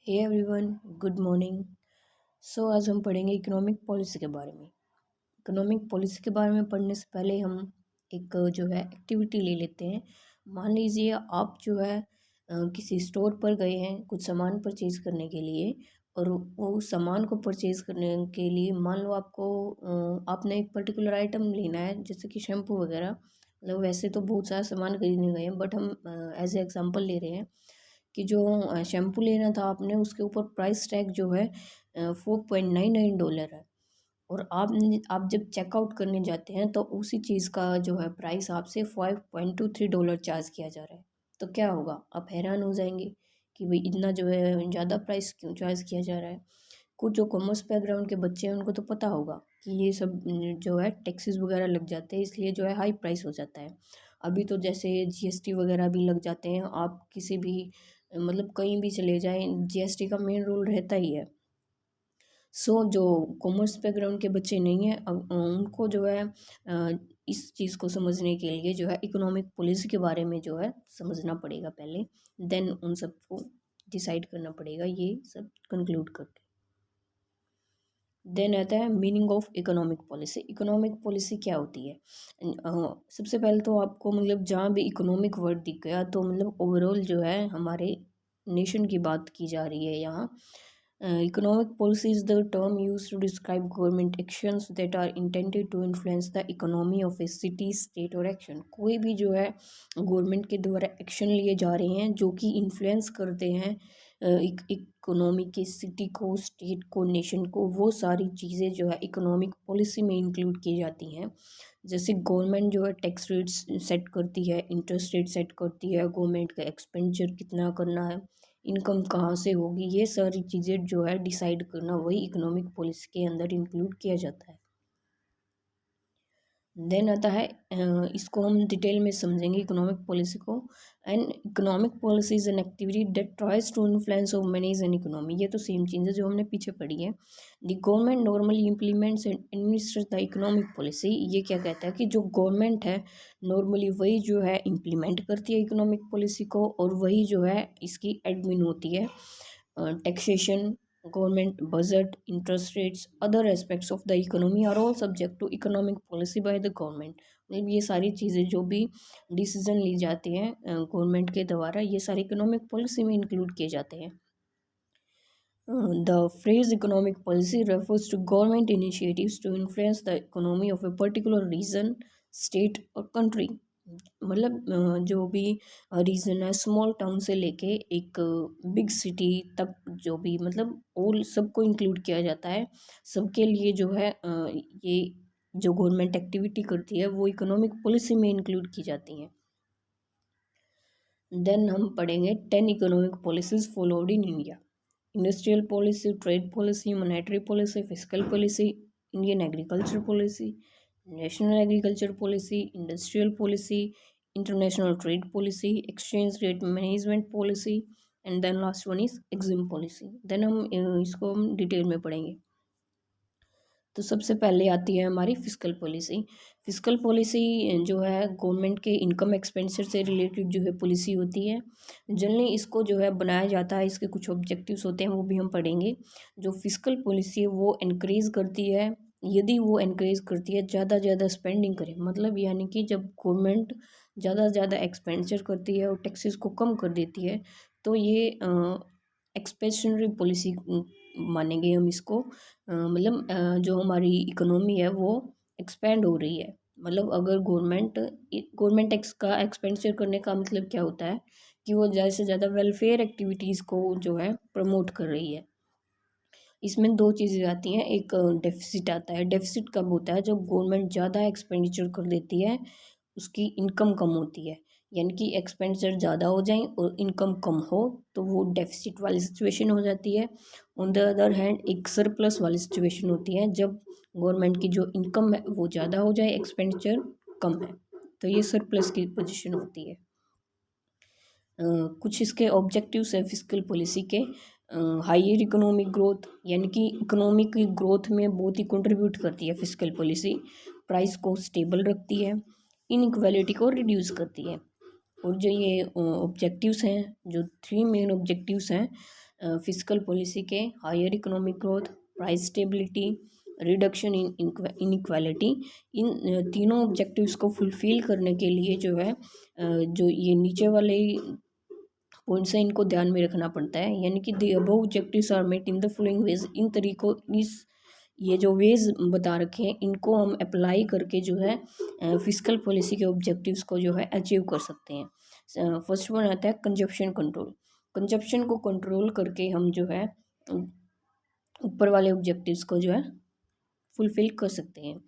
Hey everyone, good morning. आज हम पढ़ेंगे इकोनॉमिक पॉलिसी के बारे में। इकोनॉमिक पॉलिसी के बारे में पढ़ने से पहले हम एक जो है एक्टिविटी ले लेते हैं। मान लीजिए आप जो है किसी स्टोर पर गए हैं कुछ सामान परचेज़ करने के लिए, और वो सामान को परचेज़ करने के लिए मान लो आपको आपने एक पर्टिकुलर आइटम लेना है, जैसे कि शैम्पू वगैरह। मतलब वैसे तो बहुत सारा सामान खरीदने गए हैं, बट हम एज ए एग्जांपल ले रहे हैं कि जो शैम्पू लेना था आपने, उसके ऊपर प्राइस टैग जो है $4.99 है। और आप जब चेकआउट करने जाते हैं तो उसी चीज़ का जो है प्राइस आपसे $5.23 चार्ज किया जा रहा है। तो क्या होगा, आप हैरान हो जाएंगे कि भाई इतना जो है ज़्यादा प्राइस क्यों चार्ज किया जा रहा है। कुछ जो कॉमर्स बैकग्राउंड के बच्चे हैं उनको तो पता होगा कि ये सब जो है टैक्सेस वगैरह लग जाते हैं, इसलिए जो है हाई प्राइस हो जाता है। अभी तो जैसे जीएसटी वगैरह भी लग जाते हैं, आप किसी भी मतलब कहीं भी चले जाएं, जीएसटी का मेन रोल रहता ही है। जो कॉमर्स बैकग्राउंड के बच्चे नहीं हैं, अब उनको जो है इस चीज़ को समझने के लिए जो है इकोनॉमिक पॉलिसी के बारे में जो है समझना पड़ेगा पहले, देन उन सबको डिसाइड करना पड़ेगा ये सब कंक्लूड करके। देन आता है meaning of economic policy. Economic policy क्या होती है? सबसे पहले तो आपको मतलब जहाँ भी इकोनॉमिक वर्ड दिख गया तो मतलब ओवरऑल जो है हमारे नेशन की बात की जा रही है यहाँ। Economic policy is the term use to describe government actions that are intended to influence the economy of a city, state or action. कोई भी जो है गवर्नमेंट के द्वारा एक्शन लिए जा रहे हैं जो कि इन्फ्लुएंस करते हैं इकोनॉमी की सिटी को, स्टेट को, नेशन को, वो सारी चीज़ें जो है इकोनॉमिक पॉलिसी में इंक्लूड की जाती हैं। जैसे गवर्नमेंट जो है टैक्स रेट्स सेट करती है, इंटरेस्ट रेट सेट करती है, गवर्नमेंट का एक्सपेंडिचर कितना करना है, इनकम कहाँ से होगी, ये सारी चीज़ें जो है डिसाइड करना वही इकोनॉमिक पॉलिसी के अंदर इंक्लूड किया जाता है। देन आता है इसको हम डिटेल में समझेंगे इकोनॉमिक पॉलिसी को। And economic policy is an activity that tries to influence or manage an economy. ये तो सेम चीज़ है जो हमने पीछे पढ़ी है। The government normally implements and administrate the economic policy. ये क्या कहता है कि जो गवर्नमेंट है नॉर्मली वही जो है इम्प्लीमेंट करती है इकोनॉमिक पॉलिसी को, और वही जो है इसकी एडमिन होती है। Taxation, government budget, interest rates, other aspects of the economy are all subject to economic policy by the government। मतलब ये सारी चीज़ें जो भी डिसीजन ली जाती हैं गवर्नमेंट के द्वारा, ये सारी इकोनॉमिक पॉलिसी में इंक्लूड किए जाते हैं। The phrase economic policy refers to government initiatives to influence the economy of a particular region, state or country। मतलब जो भी रीजन है, स्मॉल टाउन से लेके एक बिग सिटी तक, जो भी मतलब ऑल सबको इंक्लूड किया जाता है। सबके लिए जो है ये जो गवर्नमेंट एक्टिविटी करती है वो इकोनॉमिक पॉलिसी में इंक्लूड की जाती हैं। देन हम पढ़ेंगे 10 economic policies followed in India. Industrial policy, trade policy, monetary policy, fiscal policy, Indian agriculture policy, national agriculture policy, industrial policy, international trade policy, exchange rate management policy, and then last one is EXIM policy. Then इसको हम detail में पढ़ेंगे। तो सबसे पहले आती है हमारी फिस्कल पॉलिसी। फिस्कल पॉलिसी जो है गवर्नमेंट के इनकम एक्सपेंडिचर से रिलेटेड जो है पॉलिसी होती है। जनरली इसको जो है बनाया जाता है, इसके कुछ ऑब्जेक्टिव्स होते हैं वो भी हम पढ़ेंगे। जो फिस्कल पॉलिसी है वो इनक्रीज़ करती है, यदि वो इनक्रीज़ करती है ज़्यादा ज़्यादा स्पेंडिंग करे, मतलब यानी कि जब गवर्नमेंट ज़्यादा से ज़्यादा एक्सपेंडिचर करती है और टैक्सेस को कम कर देती है तो ये एक्सपेंशनरी पॉलिसी मानेंगे हम इसको। मतलब जो हमारी इकोनॉमी है वो एक्सपेंड हो रही है। मतलब अगर गवर्नमेंट टैक्स का एक्सपेंडिचर करने का मतलब क्या होता है कि वो ज़्यादा से ज़्यादा वेलफेयर एक्टिविटीज़ को जो है प्रमोट कर रही है। इसमें दो चीज़ें आती हैं, एक डेफिसिट आता है। डेफिसिट कब होता है? जब गवर्नमेंट ज़्यादा एक्सपेंडिचर कर देती है, उसकी इनकम कम होती है, यानी कि एक्सपेंडिचर ज़्यादा हो जाए और इनकम कम हो तो वो डेफिसिट वाली सिचुएशन हो जाती है। ऑन द अदर हैंड एक सरप्लस वाली सिचुएशन होती है, जब गवर्नमेंट की जो इनकम है वो ज़्यादा हो जाए, एक्सपेंडिचर कम है, तो ये सरप्लस की पोजीशन होती है। कुछ इसके ऑब्जेक्टिव्स हैं फिस्कल पॉलिसी के। हायर इकोनॉमिक ग्रोथ, यानी कि इकोनॉमिक की ग्रोथ में बहुत ही कंट्रीब्यूट करती है फिस्कल पॉलिसी। प्राइस को स्टेबल रखती है, इनइक्वालिटी को रिड्यूस करती है। और जो ये ऑब्जेक्टिव्स हैं, जो 3 मेन ऑब्जेक्टिव्स हैं, फिस्कल पॉलिसी के higher economic growth, price stability, reduction in inequality, इन तीनों ऑब्जेक्टिव्स को फुलफिल करने के लिए जो है जो ये नीचे वाले पॉइंट्स हैं इनको ध्यान में रखना पड़ता है। यानी कि the above objectives are met in the following ways, इन तरीकों इस ये जो वेज बता रखे हैं इनको हम अप्लाई करके जो है फिस्कल पॉलिसी के ऑब्जेक्टिव्स को जो है अचीव कर सकते हैं। फर्स्ट वन आता है कंजप्शन कंट्रोल। कंजप्शन को कंट्रोल करके हम जो है ऊपर वाले ऑब्जेक्टिव्स को जो है फुलफिल कर सकते हैं।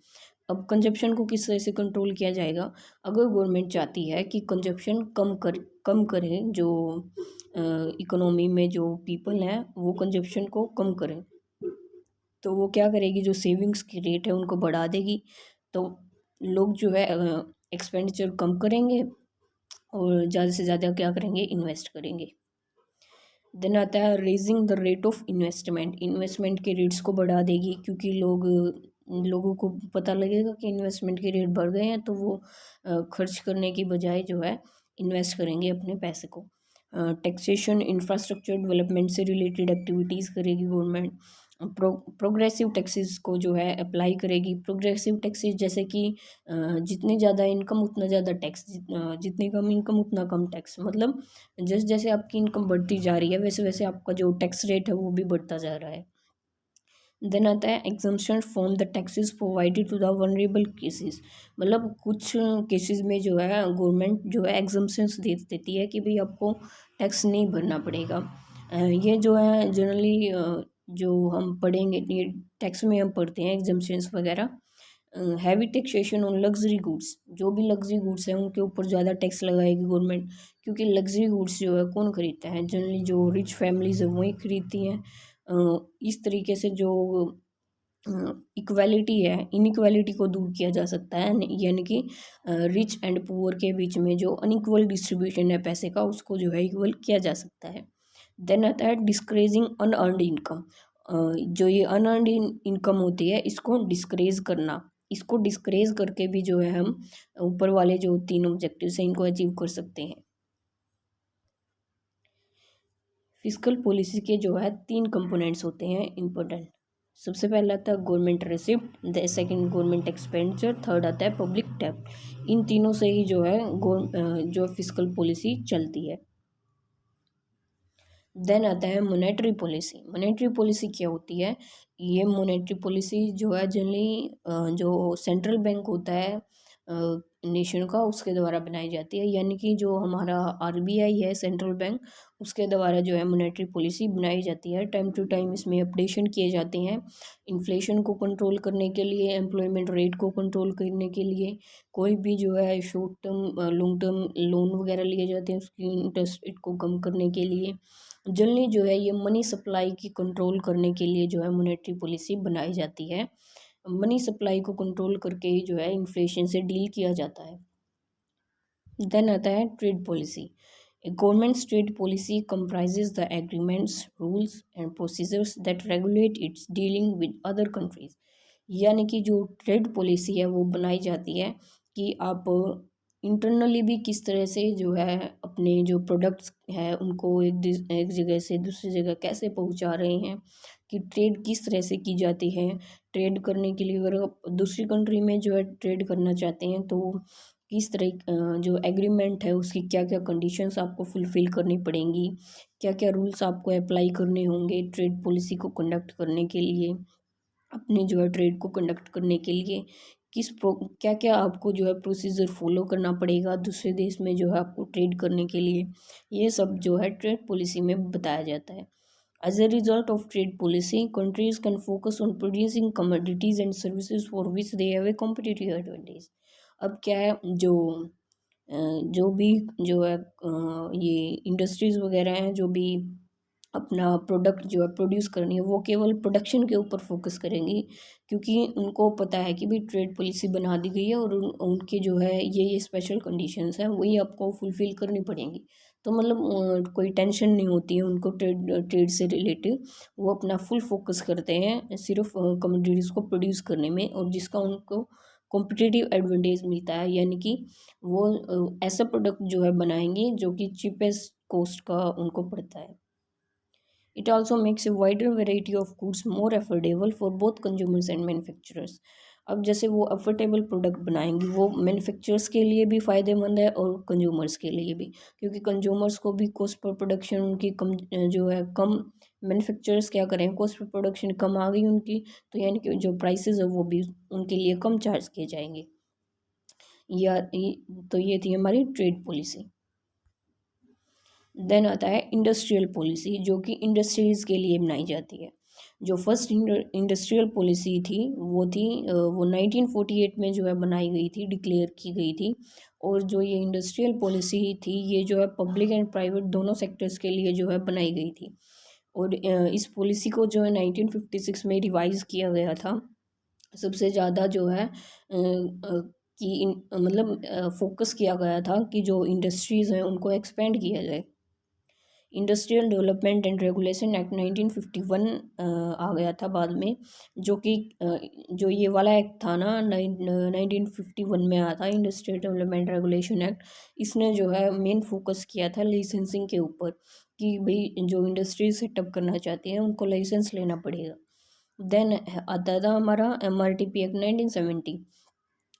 अब कंजप्शन को किस तरह से कंट्रोल किया जाएगा? अगर गवर्नमेंट चाहती है कि कंजप्शन कम करें, जो इकोनॉमी में जो पीपल हैं वो कंजप्शन को कम करें, तो वो क्या करेगी, जो सेविंग्स की रेट है उनको बढ़ा देगी। तो लोग जो है एक्सपेंडिचर कम करेंगे और ज़्यादा से ज़्यादा क्या करेंगे, इन्वेस्ट करेंगे। देन आता है raising the rate of investment. Investment के रेट्स को बढ़ा देगी, क्योंकि लोगों को पता लगेगा कि इन्वेस्टमेंट के रेट बढ़ गए हैं, तो वो खर्च करने की बजाय जो है इन्वेस्ट करेंगे अपने पैसे को। टैक्सेशन इंफ्रास्ट्रक्चर डेवलपमेंट से रिलेटेड एक्टिविटीज़ करेगी गवर्नमेंट। प्रोग्रेसिव टैक्सेस को जो है अप्लाई करेगी। प्रोग्रेसिव टैक्सेस जैसे कि जितनी ज़्यादा इनकम उतना ज़्यादा टैक्स, जितनी कम इनकम उतना कम टैक्स, मतलब जैसे जैसे आपकी इनकम बढ़ती जा रही है वैसे वैसे आपका जो टैक्स रेट है वो भी बढ़ता जा रहा है। देन आता है exemption from the taxes provided to the vulnerable cases. मतलब कुछ केसेस में जो है गवर्नमेंट जो है एग्जम्पशंस दे देती है कि भाई आपको टैक्स नहीं भरना पड़ेगा। ये जो है जनरली जो हम पढ़ेंगे ये टैक्स में हम पढ़ते हैं एग्जम्पशंस वगैरह। Heavy taxation on luxury goods, जो भी लग्जरी गुड्स हैं उनके ऊपर ज़्यादा टैक्स लगाएगी गवर्नमेंट, क्योंकि लग्जरी गुड्स जो है कौन खरीदता है, जनरली जो रिच फैमिलीज है वही खरीदती हैं। इस तरीके से जो इक्वालिटी है, इनइक्वालिटी को दूर किया जा सकता है, यानी कि रिच एंड पुअर के बीच में जो अनइक्वल डिस्ट्रीब्यूशन है पैसे का उसको जो है इक्वल किया जा सकता है। देन आता है डिस्करेजिंग अनअर्नड इनकम। जो ये अनअर्नड इनकम होती है इसको डिस्करेज करना, इसको डिस्करेज करके भी जो है हम ऊपर वाले जो 3 ऑब्जेक्टिव्स हैं इनको अचीव कर सकते हैं। फिस्कल पॉलिसी के जो है 3 कंपोनेंट्स होते हैं इम्पोर्टेंट। सबसे पहला आता है government receipt, second government expenditure, third आता है पब्लिक डेब्ट। इन तीनों से ही जो है जो फिस्कल पॉलिसी चलती है। देन आता है मोनेटरी पॉलिसी। मोनेटरी पॉलिसी क्या होती है? ये मोनेटरी पॉलिसी जो है जनरली जो सेंट्रल बैंक होता है नेशन का उसके द्वारा बनाई जाती है, यानी कि जो हमारा आरबीआई है सेंट्रल बैंक उसके द्वारा जो है मोनेटरी पॉलिसी बनाई जाती है। टाइम टू टाइम इसमें अपडेशन किए जाते हैं, इन्फ्लेशन को कंट्रोल करने के लिए, एम्प्लॉयमेंट रेट को कंट्रोल करने के लिए, कोई भी जो है short term long term loan वगैरह लिए जाते हैं उसकी इंटरेस्ट रेट को कम करने के लिए, जनरली जो है ये मनी सप्लाई की कंट्रोल करने के लिए जो है मोनेटरी पॉलिसी बनाई जाती है। मनी सप्लाई को कंट्रोल करके ही जो है इन्फ्लेशन से डील किया जाता है। देन आता है trade policy. Government trade policy comprises the agreements, rules and procedures that regulate it's dealing with other countries. यानी कि जो ट्रेड पॉलिसी है वो बनाई जाती है कि आप इंटरनली भी किस तरह से जो है अपने जो प्रोडक्ट्स है उनको एक जगह से दूसरी जगह कैसे पहुंचा रहे हैं, कि ट्रेड किस तरह से की जाती है। ट्रेड करने के लिए अगर आप दूसरी कंट्री में जो है ट्रेड करना चाहते हैं तो किस तरह जो एग्रीमेंट है उसकी क्या क्या कंडीशंस आपको फुलफ़िल करनी पड़ेंगी, क्या क्या रूल्स आपको अप्लाई करने होंगे ट्रेड पॉलिसी को कंडक्ट करने के लिए, अपने जो है ट्रेड को कंडक्ट करने के लिए क्या क्या आपको जो है प्रोसीजर फॉलो करना पड़ेगा दूसरे देश में जो है आपको ट्रेड करने के लिए, ये सब जो है ट्रेड पॉलिसी में बताया जाता है। As a result of trade policy, countries can focus on producing commodities and services for which they have a competitive advantage। अब क्या है, जो भी जो है ये इंडस्ट्रीज़ वगैरह हैं जो भी अपना प्रोडक्ट जो है प्रोड्यूस करनी है वो केवल प्रोडक्शन के ऊपर फोकस करेंगी, क्योंकि उनको पता है कि भाई ट्रेड पॉलिसी बना दी गई है और उनके जो है ये स्पेशल कंडीशंस हैं वही आपको फुलफ़िल करनी पड़ेंगी। तो मतलब कोई टेंशन नहीं होती है उनको ट्रेड ट्रेड से रिलेटेड, वो अपना फुल फोकस करते हैं सिर्फ कमोडिटीज़ को प्रोड्यूस करने में, और जिसका उनको कॉम्पिटिटिव एडवांटेज मिलता है, यानी कि वो ऐसा प्रोडक्ट जो है बनाएंगे जो कि चीपेस्ट कॉस्ट का उनको पड़ता है। It also makes a wider variety of goods more affordable for both consumers and manufacturers. अब जैसे वो अफोर्डेबल प्रोडक्ट बनाएंगी, वो मैन्युफैक्चरर्स के लिए भी फ़ायदेमंद है और कंज्यूमर्स के लिए भी, क्योंकि कंज्यूमर्स को भी कॉस्ट पर प्रोडक्शन उनकी कम जो है कम, मैन्युफैक्चरर्स क्या करें, कॉस्ट पर प्रोडक्शन कम आ गई उनकी, तो यानी कि जो प्राइसेस है वो भी उनके लिए कम चार्ज किए जाएंगे। तो ये थी हमारी ट्रेड पॉलिसी। देन आता है इंडस्ट्रियल पॉलिसी, जो कि इंडस्ट्रीज़ के लिए बनाई जाती है। जो फर्स्ट इंडस्ट्रियल पॉलिसी थी वो 1948 में जो है बनाई गई थी, डिक्लेयर की गई थी। और जो ये इंडस्ट्रियल पॉलिसी थी ये जो है पब्लिक एंड प्राइवेट दोनों सेक्टर्स के लिए जो है बनाई गई थी। और इस पॉलिसी को जो है 1956 में रिवाइज़ किया गया था। सबसे ज़्यादा जो है मतलब फोकस किया गया था कि जो इंडस्ट्रीज़ हैं उनको एक्सपेंड किया जाए। Industrial development and regulation act 1951 आ गया था बाद में, जो कि जो ये वाला एक्ट था ना 1951 में आया था, इंडस्ट्रियल डेवलपमेंट रेगुलेशन एक्ट। इसने जो है मेन फोकस किया था लाइसेंसिंग के ऊपर, कि भाई जो इंडस्ट्री सेटअप करना चाहती हैं उनको लाइसेंस लेना पड़ेगा। देन आता था हमारा MRTP act 1970,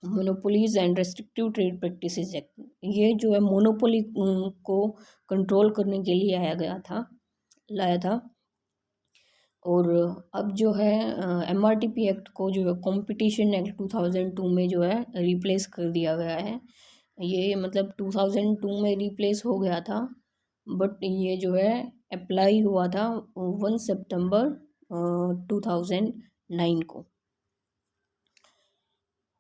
monopolies and restrictive trade practices act. ये जो है मोनोपोली को कंट्रोल करने के लिए लाया था। और अब जो है MRTP एक्ट को जो है कंपटीशन एक्ट 2002 में जो है रिप्लेस कर दिया गया है। ये मतलब 2002 में रिप्लेस हो गया था, बट ये जो है अप्लाई हुआ था 1 सितंबर 2009 को।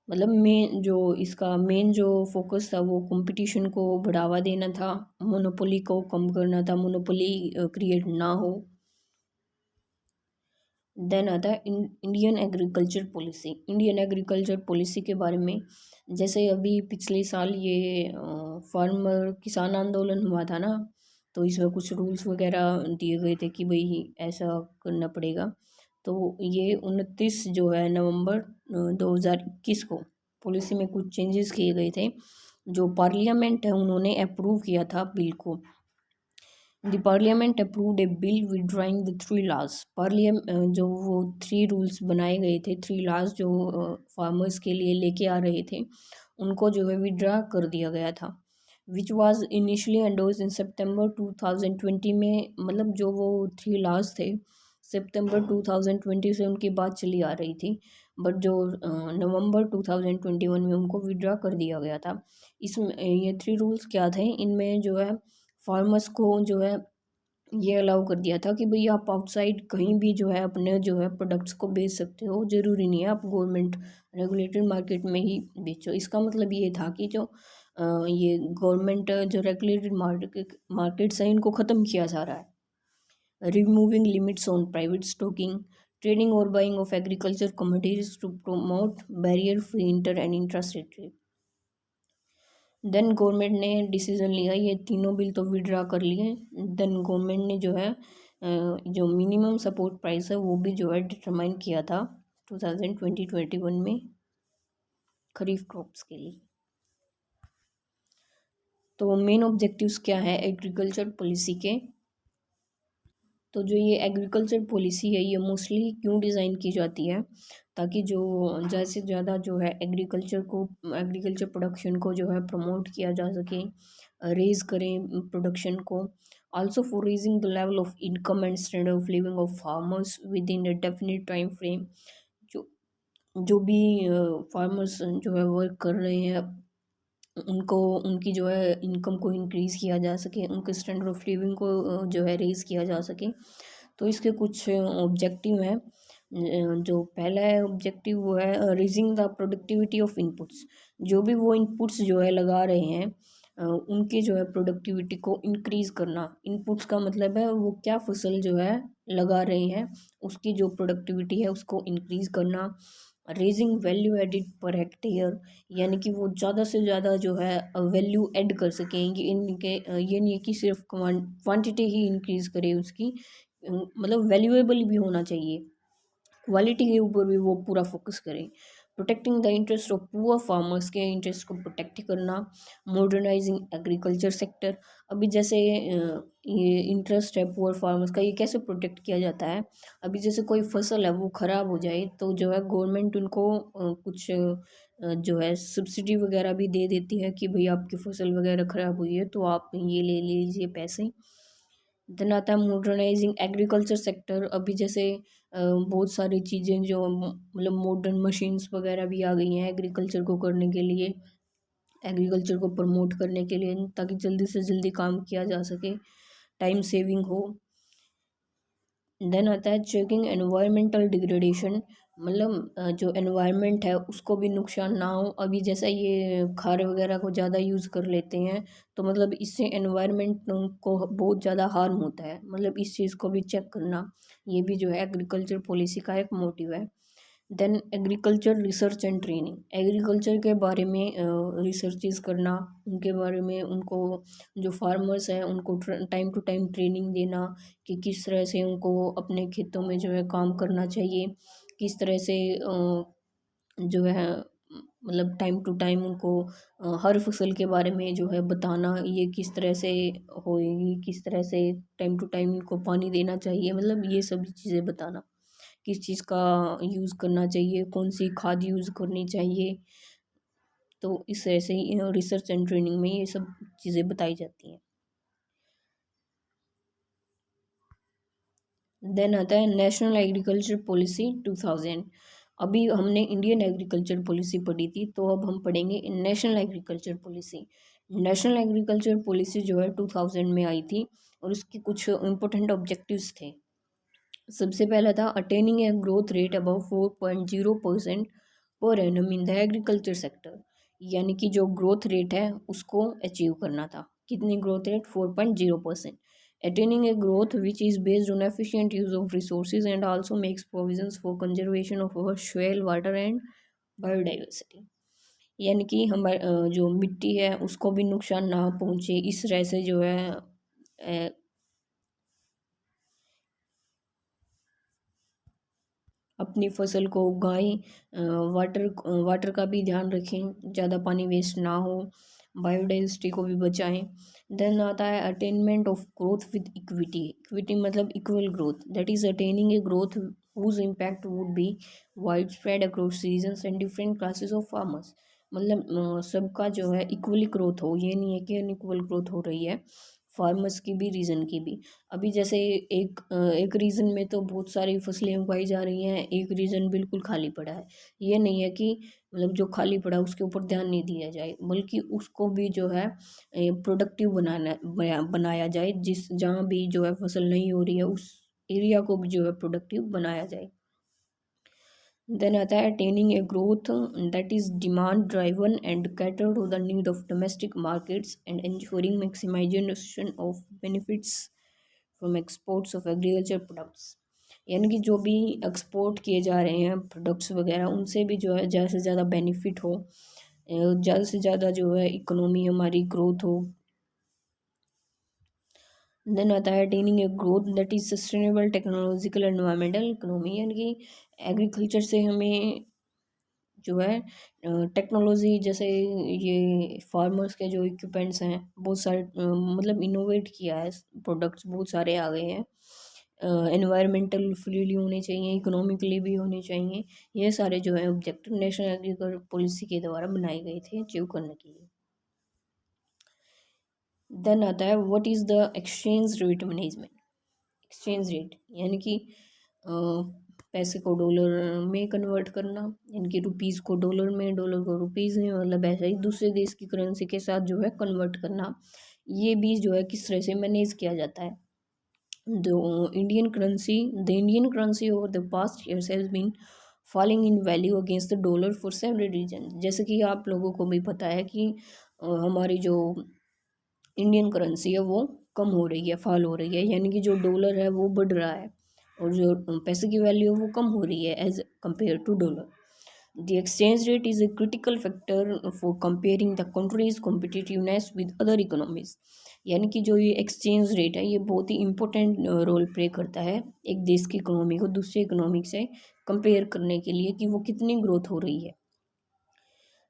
मतलब मेन जो फोकस था वो कंपटीशन को बढ़ावा देना था, मोनोपोली को कम करना था, मोनोपोली क्रिएट ना हो। देन आता है Indian agriculture policy. Indian agriculture policy के बारे में, जैसे अभी पिछले साल ये फार्मर किसान आंदोलन हुआ था ना, तो इसमें कुछ रूल्स वगैरह दिए गए थे कि भाई ऐसा करना पड़ेगा। तो ये 29 जो है नवंबर 2021 को पॉलिसी में कुछ चेंजेस किए गए थे। जो पार्लियामेंट है उन्होंने अप्रूव किया था बिल को। The parliament approved a bill withdrawing the 3 laws. जो वो 3 रूल्स बनाए गए थे, 3 लॉज जो फार्मर्स के लिए लेके आ रहे थे, उनको जो है विड्रा कर दिया गया था। विच वॉज इनिशली एंडोर्स इन सितंबर 2020 में, मतलब जो वो 3 लॉज थे सितंबर 2020 से उनकी बात चली आ रही थी, बट जो नवंबर 2021 में उनको विड्रा कर दिया गया था। इसमें ये 3 रूल्स क्या थे, इनमें जो है फार्मर्स को जो है ये अलाउ कर दिया था कि भाई आप आउटसाइड कहीं भी जो है अपने जो है प्रोडक्ट्स को बेच सकते हो, ज़रूरी नहीं है आप गवर्नमेंट रेगुलेटेड मार्केट में ही बेचो। इसका मतलब ये था कि जो ये गवर्नमेंट जो रेगुलेटेड मार्केट्स हैं इनको ख़त्म किया जा रहा है। Removing limits on private stocking, trading और buying of agriculture commodities to promote barrier free inter and intrastate trade. Then government ने डिसीज़न लिया, ये तीनों बिल तो विड्रा कर लिए। देन गवर्नमेंट ने जो है जो मिनिमम सपोर्ट प्राइस है वो भी जो है डिटरमाइन किया था 2021 में खरीफ क्रॉप्स के लिए। तो मेन ऑब्जेक्टिव्स क्या है एग्रीकल्चर पॉलिसी के? तो जो ये एग्रीकल्चर पॉलिसी है ये मोस्टली क्यों डिज़ाइन की जाती है, ताकि जो ज़्यादा से ज़्यादा जो है एग्रीकल्चर प्रोडक्शन को जो है प्रमोट किया जा सके, रेज़ करें प्रोडक्शन को। Also for raising the level of income and standard of living of farmers with in a definite time frame. जो जो भी फार्मर्स जो है वर्क कर रहे हैं उनको उनकी जो है इनकम को इंक्रीज़ किया जा सके, उनके स्टैंडर्ड ऑफ लिविंग को जो है रेज़ किया जा सके। तो इसके कुछ ऑब्जेक्टिव हैं। जो पहला है ऑब्जेक्टिव वो है raising the productivity of inputs. जो भी वो इनपुट्स जो है लगा रहे हैं उनकी जो है प्रोडक्टिविटी को इंक्रीज़ करना। इनपुट्स का मतलब है वो क्या फसल जो है लगा रहे हैं उसकी जो प्रोडक्टिविटी है उसको इंक्रीज़ करना। Raising value added per hectare, यानी कि वो ज़्यादा से ज़्यादा जो है वैल्यू ऐड कर सकें। ये नहीं है कि सिर्फ क्वांटिटी ही इंक्रीज़ करे उसकी, मतलब वैल्यूएबल भी होना चाहिए, क्वालिटी के ऊपर भी वो पूरा फोकस करें। Protecting the interest of poor farmers, के इंटरेस्ट को प्रोटेक्ट करना। मॉडर्नाइजिंग एग्रीकल्चर सेक्टर, अभी जैसे ये इंटरेस्ट है पुअर फार्मर्स का, ये कैसे प्रोटेक्ट किया जाता है। अभी जैसे कोई फसल है वो ख़राब हो जाए तो जो है गवर्नमेंट उनको कुछ जो है सब्सिडी वगैरह भी दे देती है कि भाई आपकी फसल वगैरह ख़राब हुई है तो आप ये ले लीजिए पैसे। देन आता है मॉडर्नाइजिंग एग्रीकल्चर सेक्टर, अभी जैसे बहुत सारी चीज़ें जो मतलब मॉडर्न मशीन्स वगैरह भी आ गई हैं एग्रीकल्चर को करने के लिए, एग्रीकल्चर को प्रमोट करने के लिए, ताकि जल्दी से जल्दी काम किया जा सके, टाइम सेविंग हो। देन आता है चेकिंग एनवायरमेंटल डिग्रेडेशन, मतलब जो एनवायरनमेंट है उसको भी नुकसान ना हो। अभी जैसा ये खार वगैरह को ज़्यादा यूज़ कर लेते हैं तो मतलब इससे एनवायरनमेंट को बहुत ज़्यादा हार्म होता है, मतलब इस चीज़ को भी चेक करना, ये भी जो है एग्रीकल्चर पॉलिसी का एक मोटिव है। Then agriculture research and training, agriculture के बारे में रिसर्चेस करना, उनके बारे में उनको जो फार्मर्स हैं उनको टाइम टू टाइम ट्रेनिंग देना कि किस तरह से उनको अपने खेतों में जो है काम करना चाहिए, किस तरह से जो है मतलब टाइम टू टाइम उनको हर फसल के बारे में जो है बताना, ये किस तरह से होएगी, किस तरह से टाइम टू टाइम इनको पानी देना चाहिए, मतलब ये सभी चीज़ें बताना, किस चीज़ का यूज़ करना चाहिए, कौन सी खाद यूज़ करनी चाहिए। तो इस तरह से ही रिसर्च एंड ट्रेनिंग में ये सब चीज़ें बताई जाती हैं। देन आता है नेशनल एग्रीकल्चर पॉलिसी 2000, अभी हमने इंडियन एग्रीकल्चर पॉलिसी पढ़ी थी तो अब हम पढ़ेंगे national agriculture policy. National agriculture policy जो है 2000 में आई थी और उसके कुछ इम्पोर्टेंट ऑब्जेक्टिव्स थे। सबसे पहला था attaining a growth rate above 4.0% per annum in the agriculture sector, यानी कि जो ग्रोथ रेट है उसको अचीव करना था। कितनी growth rate? 4.0%। Attaining a growth which is based on efficient use of resources and also makes provisions for conservation of our soil water and biodiversity, यानी कि हमारे जो मिट्टी है उसको भी नुकसान ना पहुँचे, इस तरह से जो है अपनी फसल को उगाएं, वाटर वाटर का भी ध्यान रखें, ज़्यादा पानी वेस्ट ना हो, बायोडाइवर्सिटी को भी बचाएं। देन आता है attainment of growth with equity, equity मतलब equal growth, that is attaining a growth whose impact would be wide spread across seasons and different classes of farmers, मतलब सबका जो है इक्वली ग्रोथ हो, ये नहीं है कि अनइक्वल ग्रोथ हो रही है, फार्मर्स की भी रीजन की भी। अभी जैसे एक रीजन में तो बहुत सारी फसलें उगाई जा रही हैं, एक रीजन बिल्कुल खाली पड़ा है, ये नहीं है कि मतलब जो खाली पड़ा है उसके ऊपर ध्यान नहीं दिया जाए, बल्कि उसको भी जो है प्रोडक्टिव बनाया जाए, जिस जहाँ भी जो है फसल नहीं हो रही है उस एरिया को भी जो है प्रोडक्टिव बनाया जाए। देन आता है attaining a growth that is demand driven and cater to the need of domestic markets and ensuring maximisation of benefits from exports of agriculture products, यानी कि जो भी एक्सपोर्ट किए जा रहे हैं प्रोडक्ट्स वगैरह उनसे भी जो है ज़्यादा से ज़्यादा बेनिफिट हो, ज़्यादा से ज़्यादा जो है इकोनॉमी हमारी ग्रोथ हो। देन आता है attaining a growth that is sustainable technological environmental economy, यानी कि एग्रीकल्चर से हमें जो है टेक्नोलॉजी, जैसे ये फार्मर्स के जो इक्विपमेंट्स हैं बहुत सारे मतलब इनोवेट किया है, प्रोडक्ट्स बहुत सारे आ गए हैं, एनवायरमेंटल फ्रीली होने चाहिए, इकोनॉमिकली भी होने चाहिए, ये सारे जो है ऑब्जेक्टिव नेशनल एग्रीकल्चर पॉलिसी के द्वारा बनाए गए थे अचीव करने के लिए। देन आता है what is the exchange rate management, exchange rate यानी कि पैसे को डॉलर में कन्वर्ट करना, यानी कि रुपीज़ को डॉलर में, डॉलर को रुपीज़ में, मतलब ऐसा ही दूसरे देश की करेंसी के साथ जो है कन्वर्ट करना, ये भी जो है किस तरह से मैनेज किया जाता है। The Indian currency over the past years has been falling in value against the dollar for several reasons, जैसे कि आप लोगों को भी पता है कि हमारी जो इंडियन करेंसी है वो कम हो रही है, फॉल हो रही है, यानी कि जो डॉलर है वो बढ़ रहा है और जो पैसे की वैल्यू है वो कम हो रही है as compare to dollar. The exchange rate is a critical factor for comparing the countries competitiveness with other economies, यानी कि जो ये एक्सचेंज रेट है ये बहुत ही इंपॉर्टेंट रोल प्ले करता है एक देश की इकोनॉमी को दूसरे इकोनॉमी से कंपेयर करने के लिए कि वो कितनी ग्रोथ हो रही है।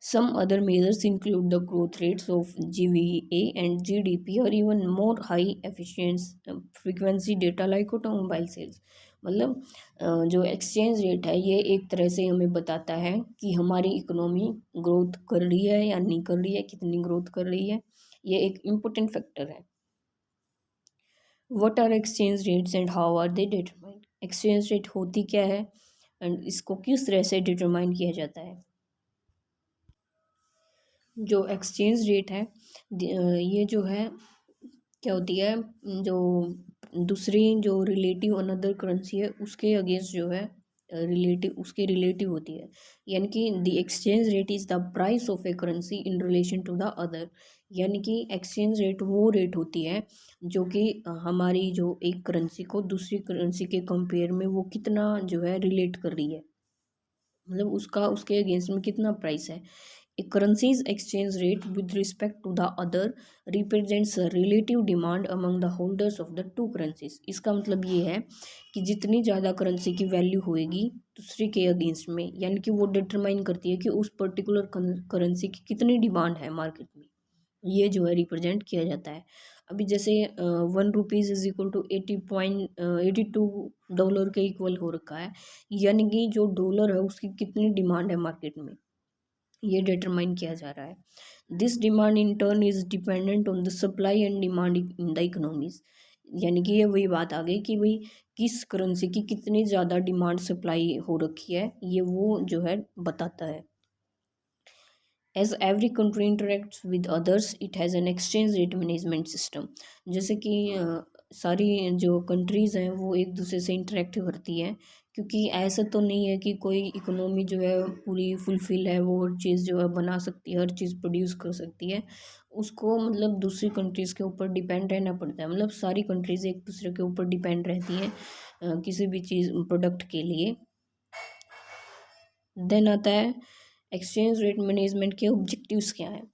Some other measures include the growth rates of GVA and GDP or even more high efficiency frequency data like automobile sales. मतलब जो एक्सचेंज रेट है ये एक तरह से हमें बताता है कि हमारी इकोनॉमी ग्रोथ कर रही है या नहीं कर रही है, कितनी ग्रोथ कर रही है। ये एक इम्पोर्टेंट फैक्टर है। What are exchange rates and how are they determined? Exchange rate होती क्या है एंड इसको किस तरह से डिटरमाइन किया जाता है? जो एक्सचेंज रेट है ये जो है क्या होती है, जो दूसरी जो रिलेटिव अनदर करेंसी है उसके अगेंस्ट जो है रिलेटिव उसके रिलेटिव होती है। यानी कि the exchange rate is the price of a currency in relation to the other. यानी कि एक्सचेंज रेट वो रेट होती है जो कि हमारी जो एक करेंसी को दूसरी करेंसी के कंपेयर में वो कितना जो है रिलेट कर रही है, मतलब उसका उसके अगेंस्ट में कितना प्राइस है। A currency's exchange rate with respect to the other represents a relative demand among the holders of the two currencies। इसका मतलब ये है कि जितनी ज़्यादा करेंसी की वैल्यू होएगी दूसरी के अगेंस्ट में, यानी कि वो डिटरमाइन करती है कि उस पर्टिकुलर करेंसी की कितनी डिमांड है मार्केट में, ये जो है रिप्रेजेंट किया जाता है। अभी जैसे 1 rupees is equal to 82 dollar के इक्वल हो रखा है, यानी कि जो डॉलर है उसकी कितनी डिमांड है मार्केट में, ये डिटरमाइन किया जा रहा है। This demand in turn is dependent on the supply and demand in the economies. यानी कि ये वही बात आ गई कि भाई किस करेंसी की कितनी ज़्यादा डिमांड सप्लाई हो रखी है, ये वो जो है बताता है। As every country interacts with others it has an exchange rate management system. जैसे कि सारी जो कंट्रीज़ हैं वो एक दूसरे से इंटरेक्ट करती हैं, क्योंकि ऐसा तो नहीं है कि कोई इकोनॉमी जो है पूरी फुलफिल है, वो हर चीज़ जो है बना सकती है, हर चीज़ प्रोड्यूस कर सकती है। उसको मतलब दूसरी कंट्रीज़ के ऊपर डिपेंड रहना पड़ता है। मतलब सारी कंट्रीज़ एक दूसरे के ऊपर डिपेंड रहती हैं किसी भी चीज़ प्रोडक्ट के लिए। देन आता है एक्सचेंज रेट मैनेजमेंट के ऑब्जेक्टिव्स क्या हैं।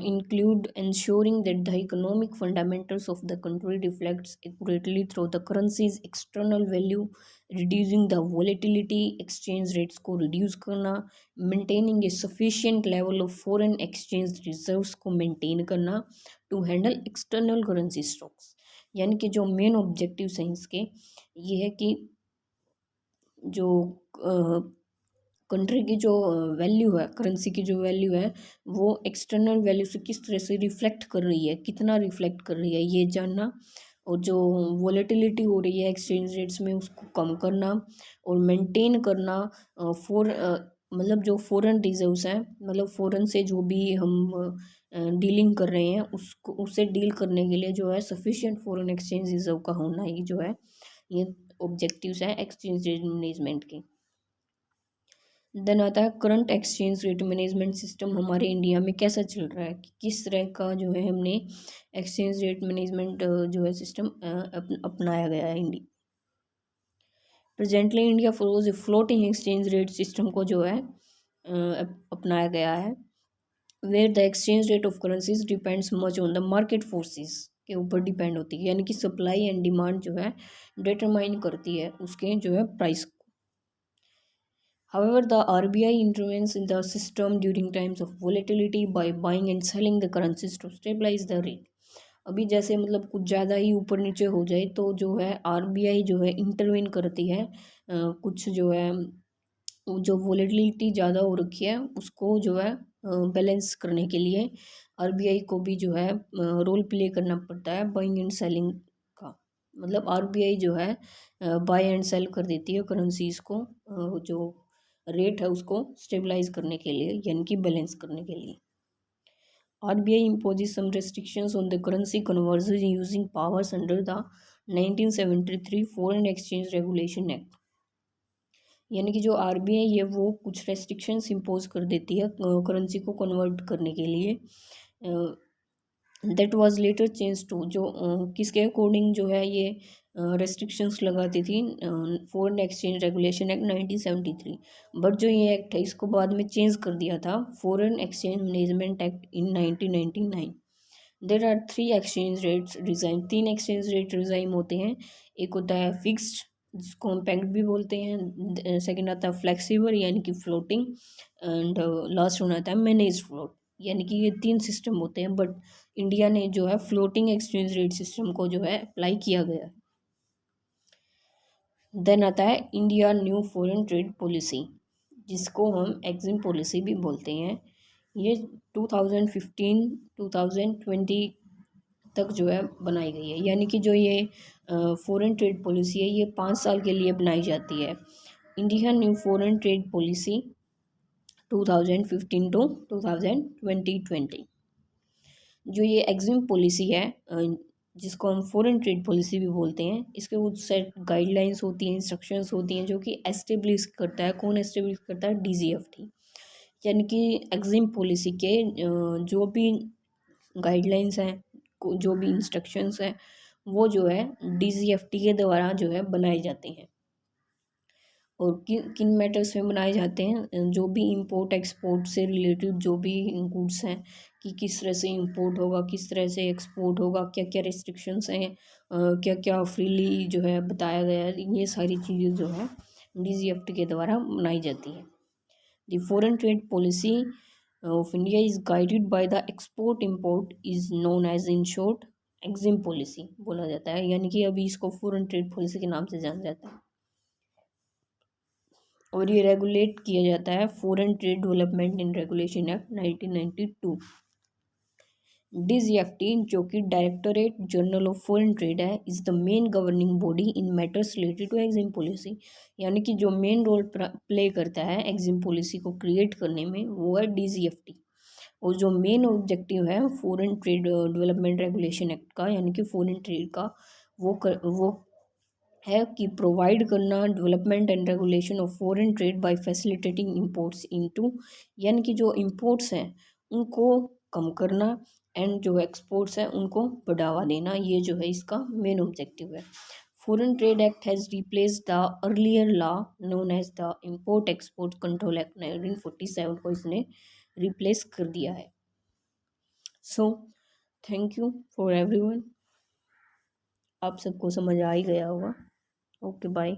Include ensuring that the economic fundamentals of the country reflects accurately through the currency's external value, reducing the volatility, exchange rates को reduce करना, maintaining a sufficient level of foreign exchange reserves को maintain करना to handle external currency stocks। यानी कि जो main objectives हैं इसके ये है कि जो कंट्री की जो वैल्यू है, करेंसी की जो वैल्यू है वो एक्सटर्नल वैल्यू से किस तरह से रिफ्लेक्ट कर रही है, कितना रिफ्लेक्ट कर रही है ये जानना, और जो वॉलेटिलिटी हो रही है एक्सचेंज रेट्स में उसको कम करना और मेंटेन करना। फॉर मतलब जो फॉरेन रिजर्व्स हैं, मतलब फॉरेन से जो भी हम डीलिंग कर रहे हैं उसको उससे डील करने के लिए जो है सफिशिएंट फॉरेन एक्सचेंज रिजर्व का होना ही जो है ये ऑब्जेक्टिव्स हैं एक्सचेंज रेट मैनेजमेंट के। देन आता है current exchange rate management system हमारे इंडिया में कैसा चल रहा है, कि किस तरह का जो है हमने एक्सचेंज रेट मैनेजमेंट जो है सिस्टम अपनाया गया है India. Presently India follows a floating exchange rate system को जो है अपनाया गया है, where the exchange rate of currencies depends much on the market forces के ऊपर डिपेंड होती है, यानी कि सप्लाई एंड डिमांड जो है डिटरमाइन करती है उसके जो है price. However, the RBI intervenes in the system during times of volatility by buying and selling the currencies to stabilize the rate। अभी जैसे मतलब कुछ ज़्यादा ही ऊपर नीचे हो जाए तो जो है आरबीआई जो है इंटरवेन करती है, कुछ जो है जो वॉलेटिलिटी ज़्यादा हो रखी है उसको जो है बैलेंस करने के लिए आरबीआई को भी जो है रोल प्ले करना पड़ता है बाइंग एंड सेलिंग का। मतलब आरबीआई जो है बाय एंड सेल कर देती है करेंसीज को, जो रेट है उसको स्टेबलाइज करने के लिए, यानी कि बैलेंस करने के लिए। RBI imposes some restrictions on the currency conversion using powers under the 1973 Foreign Exchange Regulation Act। यानी कि जो आरबीआई है वो कुछ रेस्ट्रिक्शंस इम्पोज कर देती है करेंसी को कन्वर्ट करने के लिए। That was later change to जो किसके अकॉर्डिंग जो है ये रेस्ट्रिक्शंस लगाती थी, foreign exchange regulation act 1973। But जो ये एक्ट है इसको बाद में चेंज कर दिया था foreign exchange management act in 1999। There are 3 exchange rates regime, 3 exchange rate regime होते हैं। एक होता है फिक्स्ड जिसको हम पैक्ट भी बोलते हैं। सेकंड आता है फ्लेक्सिबल यानी कि फ्लोटिंग, एंड लास्ट वन आता है मैनेज फ्लोट, यानी कि ये 3 सिस्टम होते हैं, बट इंडिया ने जो है फ्लोटिंग एक्सचेंज रेट सिस्टम को जो है अप्लाई किया गया है। देन आता है India new foreign trade policy, जिसको हम एग्जिम पॉलिसी भी बोलते हैं। ये 2015-2020 तक जो है बनाई गई है, यानी कि जो ये फॉरेन ट्रेड पॉलिसी है ये 5 साल के लिए बनाई जाती है। India new foreign trade policy 2015 to 2020। जो ये एग्जिम पॉलिसी है, जिसको हम फॉरेन ट्रेड पॉलिसी भी बोलते हैं, इसके कुछ सेट गाइडलाइंस होती हैं, इंस्ट्रक्शंस होती हैं, जो कि एस्टेब्लिश करता है। कौन एस्टेब्लिश करता है? DGFT। यानी कि एग्जिम पॉलिसी के जो भी गाइडलाइंस हैं, जो भी इंस्ट्रक्शंस हैं, वो जो है DGFT के द्वारा जो है बनाए जाते हैं। और किन किन मैटर्स में बनाए जाते हैं? जो भी इंपोर्ट एक्सपोर्ट से रिलेटेड जो भी गुड्स हैं, कि किस तरह से इंपोर्ट होगा, किस तरह से एक्सपोर्ट होगा, क्या क्या रिस्ट्रिक्शंस हैं, क्या क्या फ्रीली जो है बताया गया है, ये सारी चीज़ें जो है DGFT के द्वारा बनाई जाती है। The foreign trade policy of India is guided by the export import is known as in short EXIM policy बोला जाता है, यानी कि अभी इसको फॉरेन ट्रेड पॉलिसी के नाम से जाना जाता है। और ये रेगुलेट किया जाता है foreign trade development and regulation act 1992। DGFT, जो कि directorate general of foreign trade है, is the main governing body in matters related to exim policy, यानी कि जो मेन रोल प्ले करता है एग्जिम पॉलिसी को क्रिएट करने में, वो है DGFT। और जो मेन ऑब्जेक्टिव है foreign trade development regulation act का, यानी कि फॉरेन ट्रेड का, वो है कि प्रोवाइड करना development and regulation of foreign trade by facilitating imports into, यानी कि जो इंपोर्ट्स हैं उनको कम करना, एंड जो एक्सपोर्ट्स हैं उनको बढ़ावा देना, ये जो है इसका मेन ऑब्जेक्टिव है। Foreign trade act has replace the earlier law known as the import export control act 1947 को इसने रिप्लेस कर दिया है। So thank you for everyone. आप सबको समझ आ ही गया होगा। Okay bye.